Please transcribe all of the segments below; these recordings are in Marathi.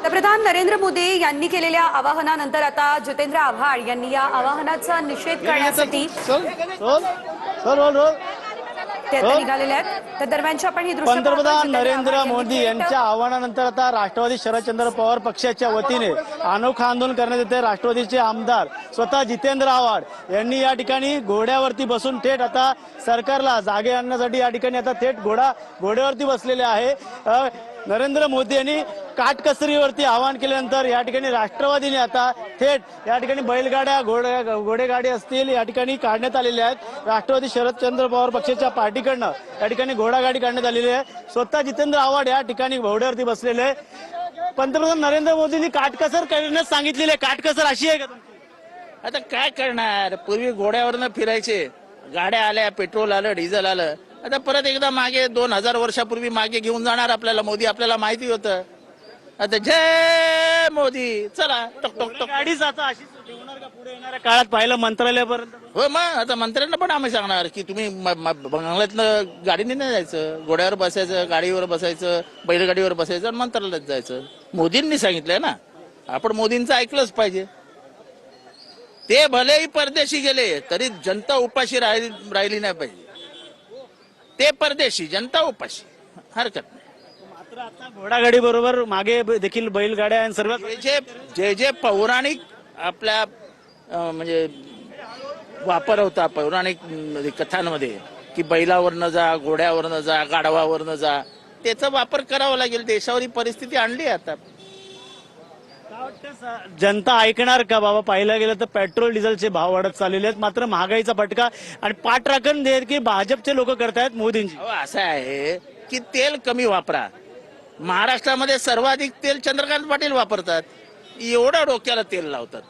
पंतप्रधान नरेंद्र मोदी यांनी केलेल्या आवाहनानंतर आता जितेंद्र आव्हाड यांनी या आवाहनाचा निषेध करण्यासाठी ते निघालेले आहेत। त्या दरम्यानची आपण ही दृश्य पंतप्रधान नरेंद्र मोदी यांच्या आवाहनानंतर आता राष्ट्रवादी शरदचंद्र पवार पक्षाच्या वतीने अनोखं आंदोलन करण्यात येते। राष्ट्रवादीचे आमदार स्वतः जितेंद्र आव्हाड यांनी या ठिकाणी घोड्यावरती बसून थेट आता सरकारला जागे आणण्यासाठी या ठिकाणी आता थेट घोड्यावरती बसलेले आहे। नरेंद्र मोदी यांनी काटकसरीवरती आवाहन केल्यानंतर या ठिकाणी राष्ट्रवादीने आता थेट या ठिकाणी बैलगाड्या घोडेगाडी असतील या ठिकाणी काढण्यात आलेल्या आहेत। राष्ट्रवादी शरदचंद्र पवार पक्षाच्या पार्टीकडनं या ठिकाणी घोडागाडी काढण्यात आलेली आहे। स्वतः जितेंद्र आव्हाड या ठिकाणी घोड्यावरती बसलेले आहे। पंतप्रधान नरेंद्र मोदींनी काटकसर करण्यास सांगितलेली आहे, काटकसर अशी आहे का तुमची? आता काय करणार, पूर्वी घोड्यावरनं फिरायचे, गाड्या आल्या, पेट्रोल आलं, डिझेल आलं, आता परत एकदा मागे 2000 वर्षापूर्वी मागे घेऊन जाणार आपल्याला मोदी, आपल्याला माहिती होतं। आता जय मोदी, चला टक टक टक गाडीच आता अशीच ठेवणार का पुढे येणाऱ्या काळात पाहिलं मंत्रालयापर्यंत? हो, मग आता मंत्र्यांना पण आम्ही सांगणार की तुम्ही बंगल्यातनं गाडीने नाही जायचं, घोड्यावर बसायचं, गाडीवर बसायचं, बैलगाडीवर बसायचं आणि मंत्रालयात जायचं। मोदींनी सांगितलंय ना, आपण मोदींचं ऐकलंच पाहिजे। ते भलेही परदेशी गेले तरी जनता उपाशी राहिली नाही पाहिजे। ते परदेशी, जनता उपाशी, हरकत नाही। मात्र आता घोडागाडी बरोबर मागे देखील बैलगाड्या आणि सर्व जे पौराणिक आपल्या म्हणजे वापर होता पौराणिक कथांमध्ये की बैलावरनं जा, घोड्यावरनं जा, गाढवावरनं जा, त्याचा वापर करावा लागेल। देशावर ही परिस्थिती आणली आता। जनता ऐकणार का बाबा? पाहिलं गेलं तर पेट्रोल डिझेलचे भाव वाढत चाललेले आहेत, मात्र महागाईचा फटका आणि पाठराखण की भाजपचे लोक करतायत मोदींची। असं आहे की तेल कमी वापरा। महाराष्ट्रामध्ये सर्वाधिक तेल चंद्रकांत पाटील वापरतात, एवढं डोक्याला तेल लावतात।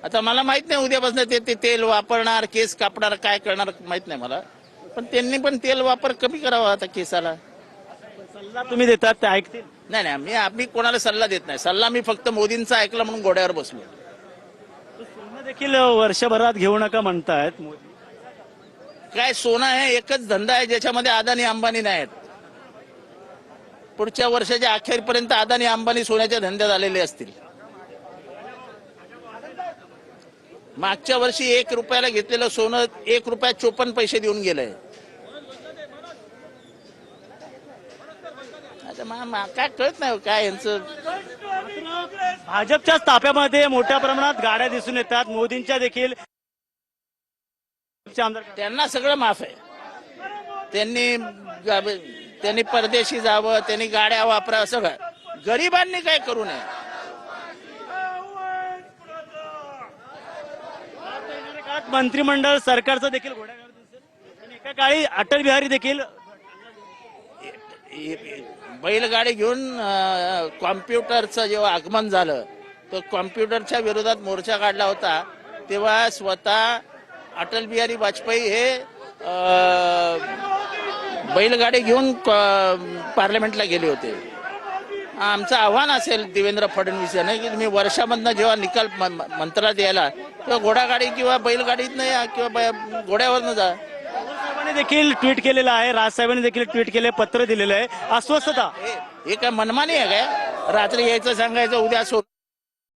आता मला माहित नाही उद्यापासून ते तेल वापरणार, केस कापणार, काय करणार माहित नाही मला, पण त्यांनी पण तेल वापर कमी करावा आता केसाला। सल्ला तुम्ही देतात ते ऐकतील? नाही, आम्ही कोणाला सल्ला देत नाही। सल्ला मी फक्त मोदींचा ऐकला म्हणून घोड्यावर बसलो। सोनं देखील वर्षभरात घेऊ नका म्हणतायत मोदी। काय सोनं आहे एकच धंदा आहे ज्याच्यामध्ये अदानी अंबानी नाही आहेत। पुढच्या वर्षाच्या अखेरपर्यंत अदानी अंबानी सोन्याच्या धंद्यात आलेले असतील। मागच्या वर्षी 1 रुपयाला घेतलेलं सोनं 1 रुपया 54 पैसे देऊन गेलंय। काय कळत नाही काय यांचं। भाजपच्या ताफ्यामध्ये मोठ्या प्रमाणात गाड्या दिसून येतात, मोदींच्या देखील। त्यांना सगळं माफ आहे। त्यांनी परदेशी जावं, त्यांनी गाड्या वापरा, सगळं। गरिबांनी काय करू नये। मंत्रिमंडळ सरकारचं देखील घोड्यागाडी दिसेल। एका काळी अटल बिहारी देखील बैलगाडी घेऊन कॉम्प्युटरचं जेव्हा आगमन झालं तर कॉम्प्युटरच्या विरोधात मोर्चा काढला होता, तेव्हा स्वतः अटल बिहारी वाजपेयी हे बैलगाडी घेऊन पार्लमेंटला गेले होते। आमचं आव्हान असेल देवेंद्र फडणवीस यांना की तुम्ही वर्षामधनं जेव्हा निकाल मंत्रालयात यायला तेव्हा घोडागाडी किंवा बैलगाडीत या किंवा घोड्यावरनं जा। साहेबांनी देखील ट्विट केलेलं आहे, राजसाहेबांनी देखील ट्विट केले, पत्र दिलेलं आहे, अस्वस्थता। हे काय मनमानी आहे काय? रात्री यायचं सांगायचं, उद्या